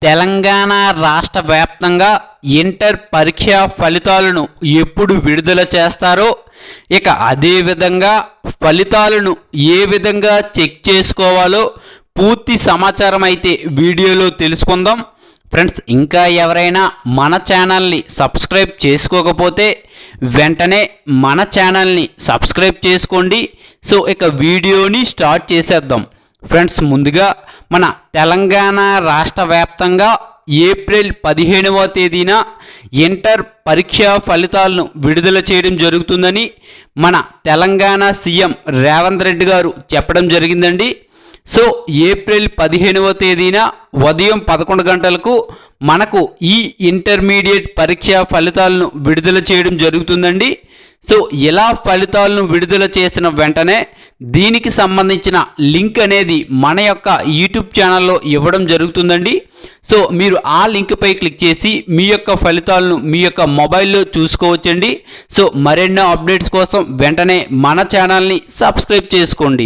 తెలంగాణ రాష్ట్ర వ్యాప్తంగా ఇంటర్ పరీక్ష ఫలితాలను ఎప్పుడు విడుదల చేస్తారో, ఇక అదేవిధంగా ఫలితాలను ఏ విధంగా చెక్ చేసుకోవాలో పూర్తి సమాచారం అయితే వీడియోలో తెలుసుకుందాం. ఫ్రెండ్స్, ఇంకా ఎవరైనా మన ఛానల్ని సబ్స్క్రైబ్ చేసుకోకపోతే వెంటనే మన ఛానల్ని సబ్స్క్రైబ్ చేసుకోండి. సో ఇక వీడియోని స్టార్ట్ చేసేద్దాం. ఫ్రెండ్స్, ముందుగా మన తెలంగాణ రాష్ట్ర వ్యాప్తంగా ఏప్రిల్ 15వ తేదీన ఇంటర్ పరీక్ష ఫలితాలను విడుదల చేయడం జరుగుతుందని మన తెలంగాణ సీఎం రేవంత్ రెడ్డి గారు చెప్పడం జరిగిందండి. సో ఏప్రిల్ 15వ తేదీన ఉదయం 11 గంటలకు మనకు ఈ ఇంటర్మీడియట్ పరీక్ష ఫలితాలను విడుదల చేయడం జరుగుతుందండి. సో ఇలా ఫలితాలను విడుదల చేసిన వెంటనే దీనికి సంబంధించిన లింక్ అనేది మన యొక్క యూట్యూబ్ ఛానల్లో ఇవ్వడం జరుగుతుందండి. సో మీరు ఆ లింక్పై క్లిక్ చేసి మీ యొక్క ఫలితాలను మీ యొక్క మొబైల్లో చూసుకోవచ్చండి. సో మరెన్నో అప్డేట్స్ కోసం వెంటనే మన ఛానల్ని సబ్స్క్రైబ్ చేసుకోండి.